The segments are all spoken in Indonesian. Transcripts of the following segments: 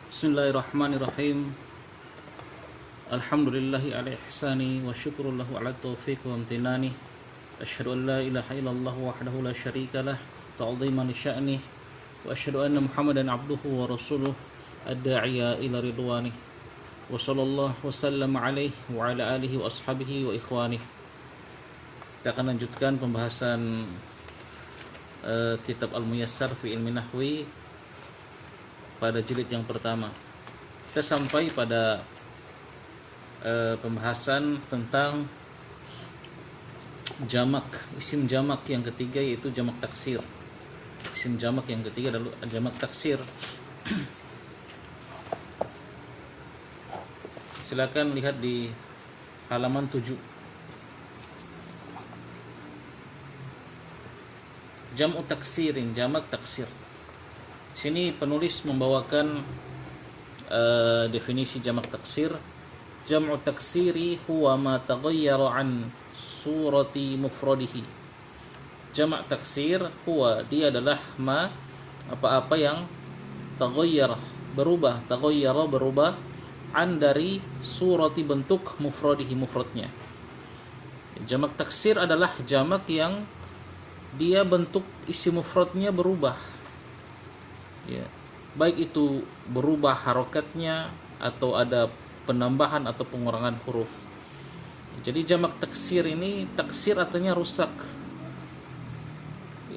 Bismillahirrahmanirrahim. Alhamdulillahi ala ihsani wa syukurullahu ala taufiq wa amtinani. Asyhadu an la ilaha illallah wahdahu la syarika lah ta'ziman li sya'nih wa asyhadu anna Muhammadan abduhu wa rasuluh ad-da'iya ila ridwanih. Wa sallallahu wa sallam alaihi wa ala alihi wa ashabihi wa ikhwanih. Kita akan lanjutkan pembahasan kitab Al-Muyassar fi Ilmi Nahwi pada jilid yang pertama. Kita sampai pada pembahasan tentang jamak, isim jamak yang ketiga, yaitu jamak taksir. Isim jamak yang ketiga adalah jamak taksir. Silakan lihat di halaman 7. Jam'u taksirin, jamak taksir. Sini penulis membawakan definisi jamak taksir. Jam'u taksiri huwa ma taghayyara an surati mufradihi. Jamak taksir huwa, dia adalah ma, apa-apa yang taghayyara, berubah, taghayyara berubah, an dari surati bentuk mufradihi, mufradnya. Jamak taksir adalah jamak yang dia bentuk isi mufradnya berubah, ya, baik itu berubah harokatnya atau ada penambahan atau pengurangan huruf. Jadi jamak taksir ini, taksir artinya rusak,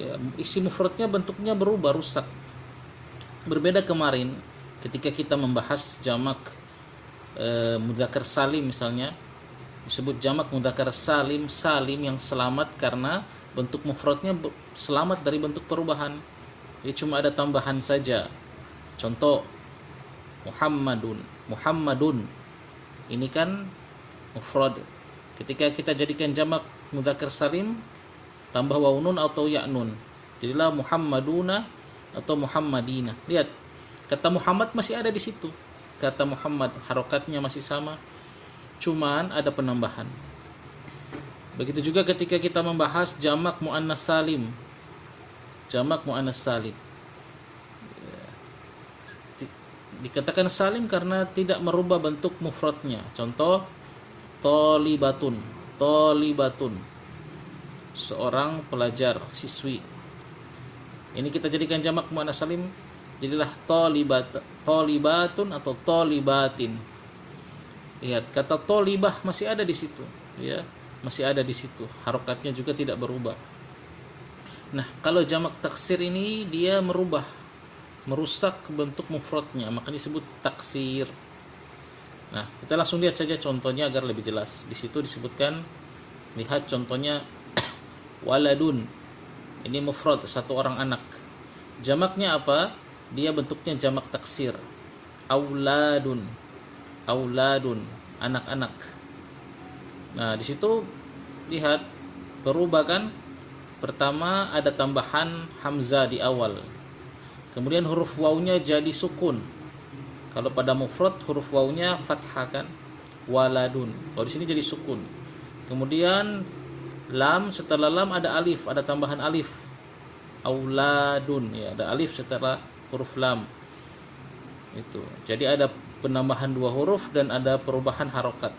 ya, isi mufradnya bentuknya berubah, rusak. Berbeda kemarin ketika kita membahas jamak mudzakkar salim, misalnya disebut jamak mudzakkar salim, salim yang selamat karena bentuk mufradnya selamat dari bentuk perubahan. Jadi cuma ada tambahan saja. Contoh Muhammadun. Muhammadun ini kan mufrad. Ketika kita jadikan jamak mudzakkar salim, tambah waw nun atau ya nun, jadilah Muhammaduna atau Muhammadina. Lihat, kata Muhammad masih ada di situ. Kata Muhammad harokatnya masih sama, cuman ada penambahan. Begitu juga ketika kita membahas jamak muannas salim. Jamak muannas salim dikatakan salim karena tidak merubah bentuk mufradnya. Contoh tolibatun. Tolibatun, seorang pelajar, siswi. Ini kita jadikan jamak muannas salim, jadilah tolibatun atau tolibatin. Lihat, kata tolibah masih ada di situ, ya, masih ada di situ. Harokatnya juga tidak berubah. Nah, kalau jamak taksir ini dia merubah, merusak bentuk mufradnya, makanya disebut taksir. Nah, kita langsung lihat saja contohnya agar lebih jelas. Di situ disebutkan, lihat contohnya waladun. Ini mufrad, satu orang anak. Jamaknya apa? Dia bentuknya jamak taksir. Auladun. Auladun, anak-anak. Nah, di situ lihat berubah kan? Pertama ada tambahan hamzah di awal. Kemudian huruf wawnya jadi sukun. Kalau pada mufrad huruf wawnya fathah kan? Waladun. Kalau di sini jadi sukun. Kemudian lam, setelah lam ada alif, ada tambahan alif. Auladun, ya, ada alif setelah huruf lam. Itu. Jadi ada penambahan dua huruf dan ada perubahan harokat.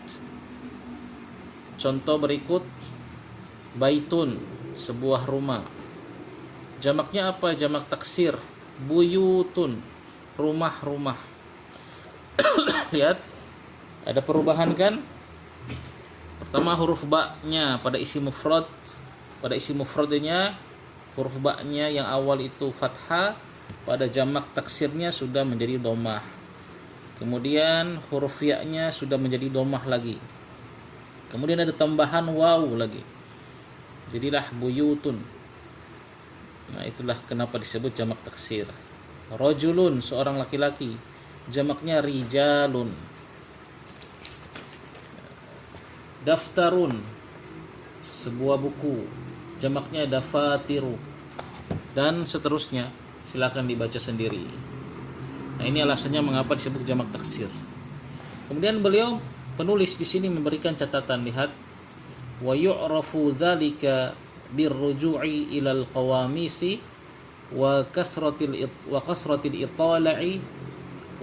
Contoh berikut, baitun, sebuah rumah. Jamaknya apa? Jamak taksir. Buyutun, rumah-rumah. Lihat, ada perubahan kan? Pertama huruf ba-nya pada isi mufrad, pada isi mufradnya huruf ba-nya yang awal itu fathah, pada jamak taksirnya sudah menjadi dhammah. Kemudian huruf ya-nya sudah menjadi dhammah lagi. Kemudian ada tambahan waw lagi. Jadilah buyutun. Nah, itulah kenapa disebut jamak taksir. Rajulun, seorang laki-laki. Jamaknya rijalun. Daftarun, sebuah buku. Jamaknya dafatiru. Dan seterusnya. Silakan dibaca sendiri. Nah, ini alasannya mengapa disebut jamak taksir. Kemudian beliau penulis di sini memberikan catatan, lihat, wa yu'rafu dzalika birruju'i ilal qawamisi wa kasratil itala'i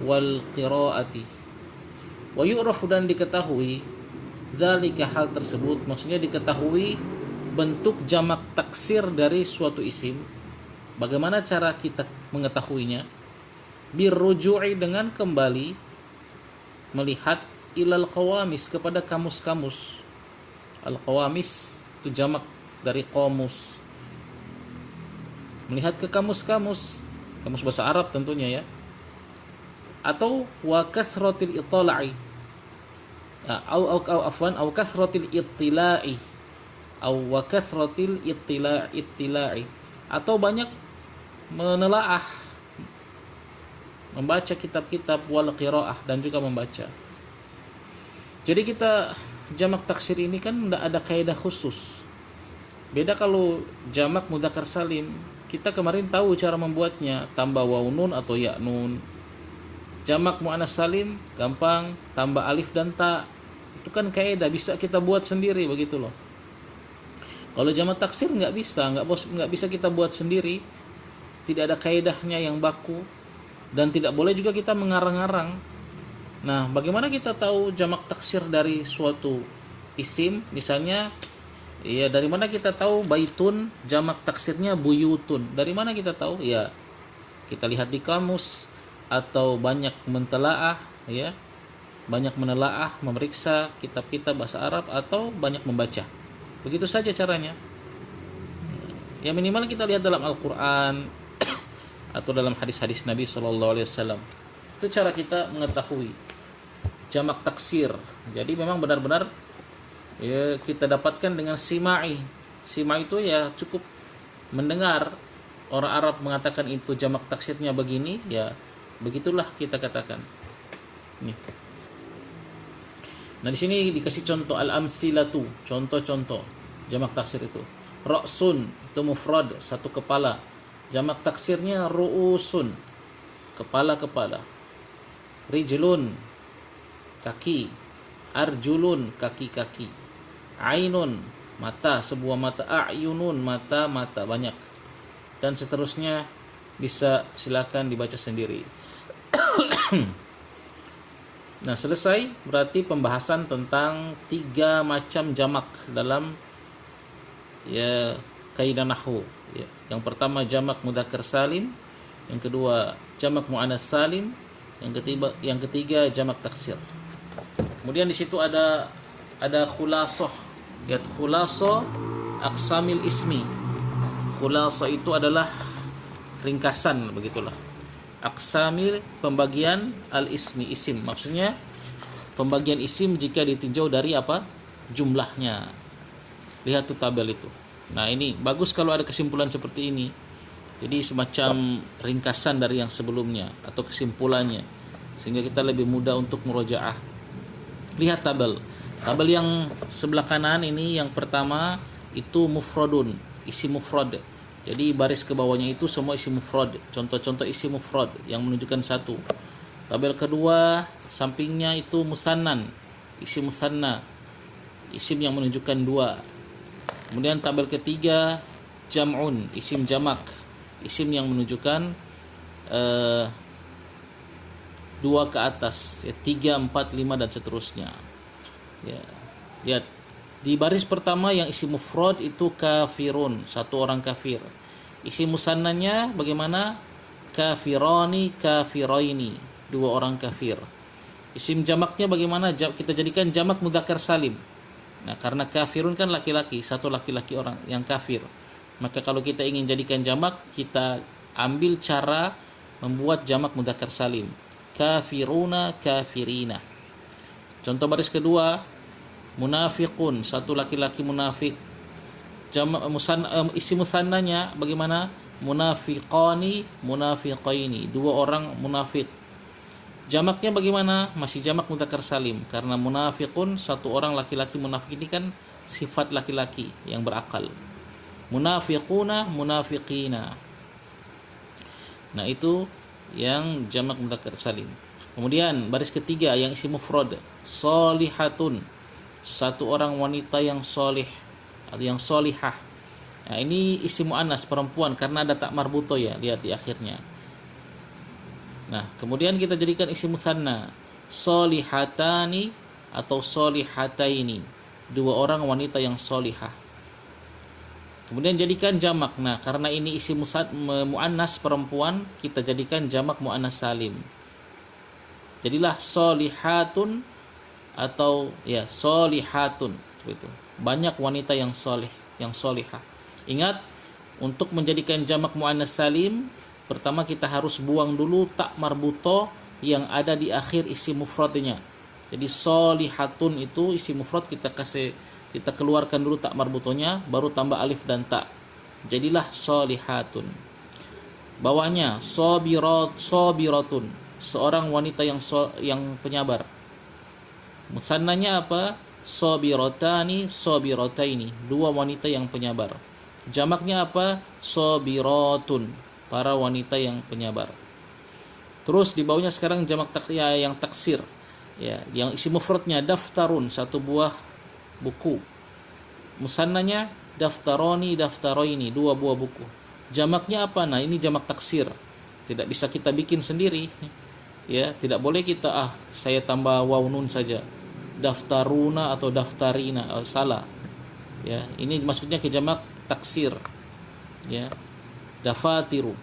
wal qiraati. Wa yu'rafu, dan diketahui, dzalika hal tersebut, maksudnya diketahui bentuk jamak taksir dari suatu isim. Bagaimana cara kita mengetahuinya? Birruju'i, dengan kembali melihat ilal qawamis, kepada kamus-kamus. Al qawamis itu jamak dari qamus. Melihat ke kamus-kamus, kamus bahasa Arab tentunya ya. Atau wa kasratil itala'i, au kasratil ittila'i, au wa kasratil ittila'i, atau banyak menelaah, membaca kitab-kitab, wal qiraah, dan juga membaca. Jadi kita jamak taksir ini kan tidak ada kaidah khusus. Beda kalau jamak mudzakkar salim, kita kemarin tahu cara membuatnya, tambah waw nun atau ya nun. Jamak muannas salim gampang, tambah alif dan ta. Itu kan kaidah, bisa kita buat sendiri begitu loh. Kalau jamak taksir nggak bisa kita buat sendiri. Tidak ada kaidahnya yang baku, dan tidak boleh juga kita mengarang-arang. Nah, bagaimana kita tahu jamak taksir dari suatu isim? Misalnya, ya dari mana kita tahu baitun jamak taksirnya buyutun? Dari mana kita tahu? Ya, kita lihat di kamus, atau banyak mentelaah, ya, banyak menelaah, memeriksa kitab-kitab bahasa Arab, atau banyak membaca. Begitu saja caranya. Ya minimal kita lihat dalam Al-Quran atau dalam hadis-hadis Nabi SAW. Itu cara kita mengetahui jamak taksir. Jadi memang benar-benar ya kita dapatkan dengan sima'i. Sima'i itu ya cukup mendengar orang Arab mengatakan itu jamak taksirnya begini, ya begitulah kita katakan. Nih. Nah di sini dikasih contoh al-amsilatu, contoh-contoh jamak taksir itu. Ra'sun itu mufrad, satu kepala. Jamak taksirnya ru'usun, kepala-kepala. Rijlun, kaki. Arjulun, kaki-kaki. Ainun, mata, sebuah mata. A'yunun, mata-mata, banyak. Dan seterusnya, bisa silakan dibaca sendiri. Nah, selesai berarti pembahasan tentang 3 macam jamak dalam ya kaidah nahwu. Ya. Yang pertama jamak mudzakkar salim, yang kedua jamak muannas salim, yang ketiga jamak taksir. Kemudian di situ ada khulasah. Ya, khulasah aqsamil ismi. Khulasah itu adalah ringkasan begitulah. Aqsamil, pembagian al-ismi, isim. Maksudnya pembagian isim jika ditinjau dari apa? Jumlahnya. Lihat tuh tabel itu. Nah, ini bagus kalau ada kesimpulan seperti ini. Jadi semacam ringkasan dari yang sebelumnya atau kesimpulannya, sehingga kita lebih mudah untuk murojaah. Lihat tabel. Tabel yang sebelah kanan ini, yang pertama itu mufradun, isim mufrad. Jadi baris ke bawahnya itu semua isim mufrad. Contoh-contoh isim mufrad yang menunjukkan satu. Tabel kedua sampingnya itu musannan, isim musanna, isim yang menunjukkan 2. Kemudian tabel ketiga jam'un, isim jamak, isim yang menunjukkan 2 ke atas, ya, 3, 4, 5 dan seterusnya. Ya, lihat di baris pertama yang isim mufrad itu kafirun, satu orang kafir. Isim musannanya bagaimana? Kafirani, kafiraini, 2 orang kafir. Isim jamaknya bagaimana? Kita jadikan jamak mudzakkar salim. Nah, karena kafirun kan laki-laki, satu laki-laki orang yang kafir. Maka kalau kita ingin jadikan jamak, kita ambil cara membuat jamak mudzakkar salim. Kafiruna, kafirina. Contoh baris kedua, munafiqun, satu laki-laki munafik. Isi musannanya bagaimana? Munafiqani, munafiqaini, 2 orang munafik. Jamaknya bagaimana? Masih jamak mudzakkar salim, karena munafiqun, satu orang laki-laki. Munafik ini kan sifat laki-laki yang berakal. Munafiquna, munafiqina. Nah, itu yang jamak mudzakkar salim. Kemudian baris ketiga yang isim mufrad, solihatun, satu orang wanita yang solih atau yang solihah. Nah, ini isim muannas, perempuan, karena ada tak marbuto ya, lihat di akhirnya. Nah, kemudian kita jadikan isim musanna, solihatani atau solihataini, dua orang wanita yang solihah. Kemudian jadikan jamak. Nah, karena ini isim muannas perempuan, kita jadikan jamak muannas salim. Jadilah solihatun atau ya solihatun, seperti itu. Banyak wanita yang soleh, yang solihah. Ingat, untuk menjadikan jamak muannas salim, pertama kita harus buang dulu tak marbuto yang ada di akhir isim mufradnya. Jadi solihatun itu isim mufrad, kita keluarkan dulu tak marbutonya, baru tambah alif dan ta. Jadilah solihatun. Bawahnya sobiratun, seorang wanita yang penyabar. Musannanya apa? Sobiratani sobirataini, dua wanita yang penyabar. Jamaknya apa? Sobiratun, para wanita yang penyabar. Terus di bawahnya sekarang jamak yang taksir. Ya, yang isi mufradnya daftarun, satu buah buku. Musannanya daftaroni daftaroini, dua buah buku. Jamaknya apa? Nah, ini jamak taksir. Tidak bisa kita bikin sendiri. Ya, tidak boleh kita saya tambah waw nun saja. Daftaruna atau daftarina, salah. Ya, ini maksudnya ke jamak taksir. Ya. Dafatiru.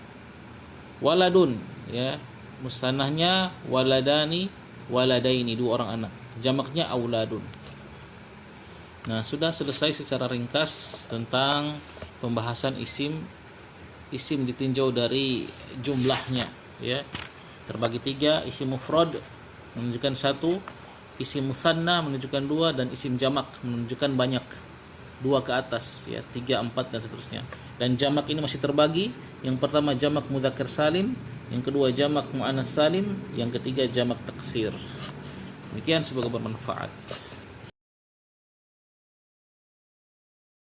Waladun, ya. Musannahnya waladani waladaini, dua orang anak. Jamaknya auladun. Nah, sudah selesai secara ringkas tentang pembahasan isim ditinjau dari jumlahnya, ya. Terbagi 3, isim mufrad menunjukkan 1, isim musanna menunjukkan 2, dan isim jamak menunjukkan banyak, 2 ke atas, ya, 3, 4 dan seterusnya. Dan jamak ini masih terbagi. Yang pertama jamak mudzakkar salim, yang kedua jamak muannas salim, yang ketiga jamak taksir. Demikian, semoga bermanfaat.